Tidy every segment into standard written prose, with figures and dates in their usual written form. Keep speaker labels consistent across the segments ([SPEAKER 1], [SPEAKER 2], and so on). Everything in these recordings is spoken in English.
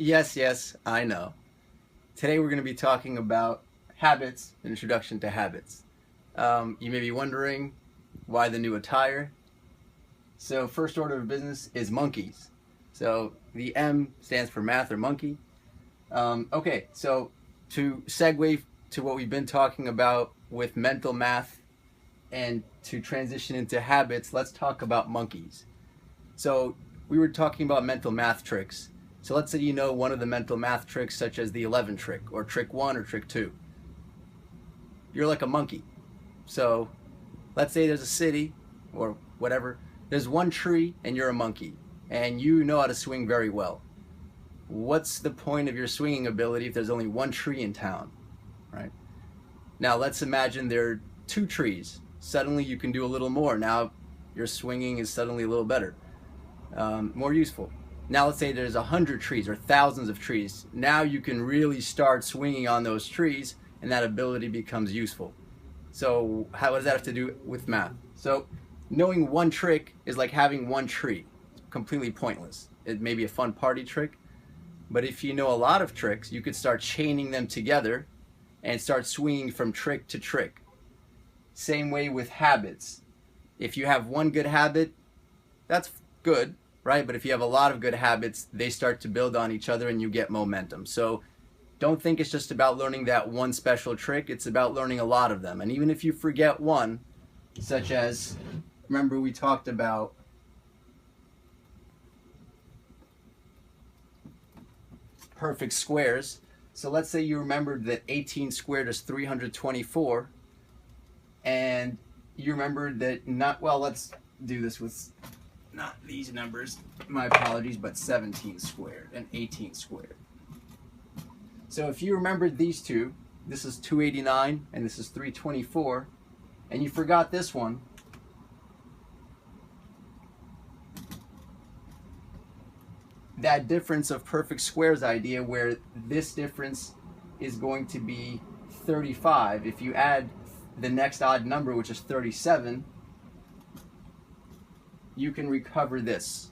[SPEAKER 1] Yes, yes, I know. Today we're going to be talking about habits, an introduction to habits. You may be wondering why the new attire. So, first order of business is monkeys. So, the M stands for math or monkey. Okay, so to segue to what we've been talking about with mental math and to transition into habits, let's talk about monkeys. So, we were talking about mental math tricks. So let's say you know one of the mental math tricks, such as the 11 trick, or trick 1 or trick 2. You're like a monkey. So let's say there's a city or whatever, there's one tree and you're a monkey, and you know how to swing very well. What's the point of your swinging ability if there's only one tree in town, right? Now let's imagine there are two trees. Suddenly you can do a little more. Now your swinging is suddenly a little better, more useful. Now let's say there's 100 trees or thousands of trees. Now you can really start swinging on those trees, and that ability becomes useful. So what does that have to do with math? So knowing one trick is like having one tree. It's completely pointless. It may be a fun party trick, but if you know a lot of tricks, you could start chaining them together and start swinging from trick to trick. Same way with habits. If you have one good habit, that's good, right? But if you have a lot of good habits, they start to build on each other and you get momentum. So don't think it's just about learning that one special trick. It's about learning a lot of them. And even if you forget one, such as, remember we talked about perfect squares. So let's say you remembered that 18 squared is 324, and you remembered that let's do this with not these numbers, my apologies, but 17 squared and 18 squared. So if you remembered these two, this is 289 and this is 324, and you forgot this one, that difference of perfect squares idea where this difference is going to be 35, if you add the next odd number, which is 37, you can recover this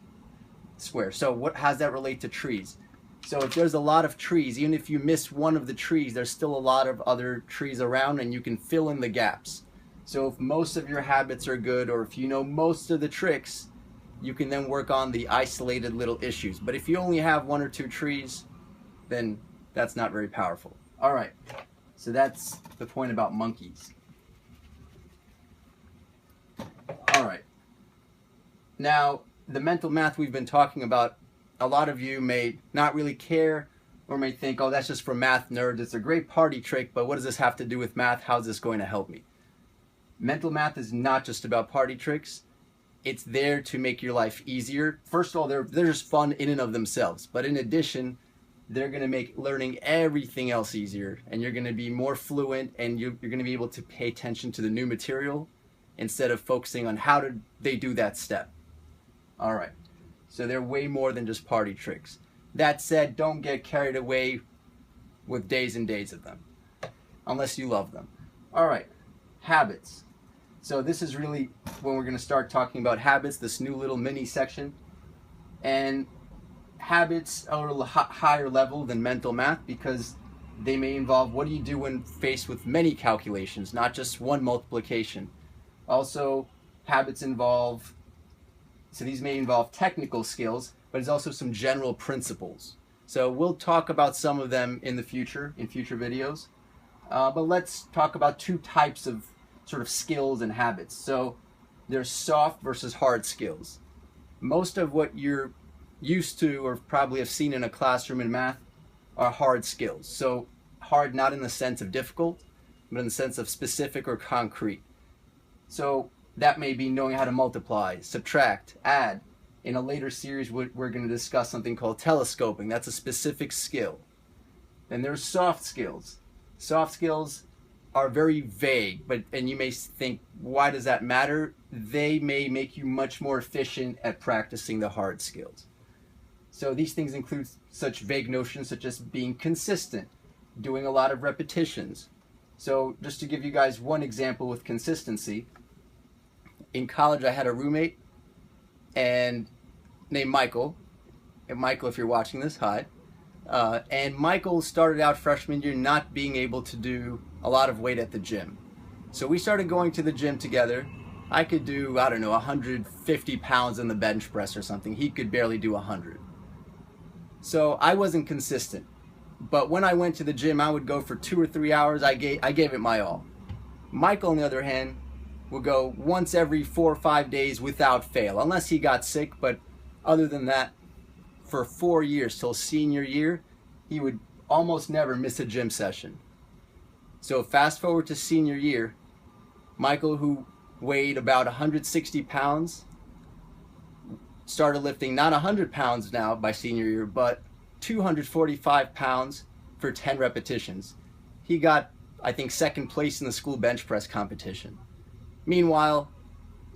[SPEAKER 1] square. So how does that relate to trees? So if there's a lot of trees, even if you miss one of the trees, there's still a lot of other trees around and you can fill in the gaps. So if most of your habits are good, or if you know most of the tricks, you can then work on the isolated little issues. But if you only have one or two trees, then that's not very powerful. All right, so that's the point about monkeys. All right. Now, the mental math we've been talking about, a lot of you may not really care or may think, oh, that's just for math nerds. It's a great party trick, but what does this have to do with math? How's this going to help me? Mental math is not just about party tricks. It's there to make your life easier. First of all, they're just fun in and of themselves. But in addition, they're going to make learning everything else easier. And you're going to be more fluent, and you're going to be able to pay attention to the new material instead of focusing on how did they do that step. All right. So they're way more than just party tricks. That said, don't get carried away with days and days of them, unless you love them. All right. Habits. So this is really when we're going to start talking about habits, this new little mini section. And habits are a little higher level than mental math because they may involve what do you do when faced with many calculations, not just one multiplication. Also, habits involve, so these may involve technical skills, but there's also some general principles. So we'll talk about some of them in the future, in future videos. But let's talk about two types of sort of skills and habits. So there's soft versus hard skills. Most of what you're used to or probably have seen in a classroom in math are hard skills. So hard not in the sense of difficult, but in the sense of specific or concrete. So that may be knowing how to multiply, subtract, add. In a later series, we're going to discuss something called telescoping. That's a specific skill. Then there's soft skills. Soft skills are very vague, and you may think, why does that matter? They may make you much more efficient at practicing the hard skills. So these things include such vague notions such as being consistent, doing a lot of repetitions. So just to give you guys one example with consistency, in college I had a roommate named Michael. And Michael, if you're watching this, hi. And Michael started out freshman year not being able to do a lot of weight at the gym. So we started going to the gym together. I could do, I don't know, 150 pounds in the bench press or something. He could barely do 100. So I wasn't consistent. But when I went to the gym, I would go for 2 or 3 hours. I gave it my all. Michael, on the other hand, would go once every 4 or 5 days without fail, unless he got sick. But other than that, for 4 years till senior year, he would almost never miss a gym session. So fast forward to senior year, Michael, who weighed about 160 pounds, started lifting not 100 pounds now by senior year, but 245 pounds for 10 repetitions. He got, I think, second place in the school bench press competition. Meanwhile,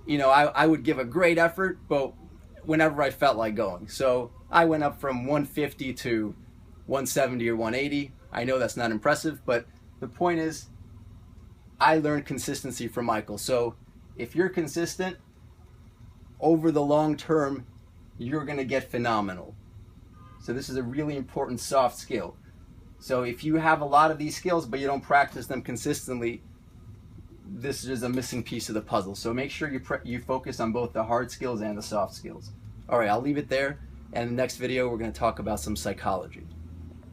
[SPEAKER 1] you know, I would give a great effort, but whenever I felt like going. So I went up from 150 to 170 or 180. I know that's not impressive, but the point is, I learned consistency from Michael. So if you're consistent over the long term, you're going to get phenomenal. So this is a really important soft skill. So if you have a lot of these skills, but you don't practice them consistently, this is a missing piece of the puzzle. So make sure you focus on both the hard skills and the soft skills. All right, I'll leave it there. And in the next video, we're going to talk about some psychology.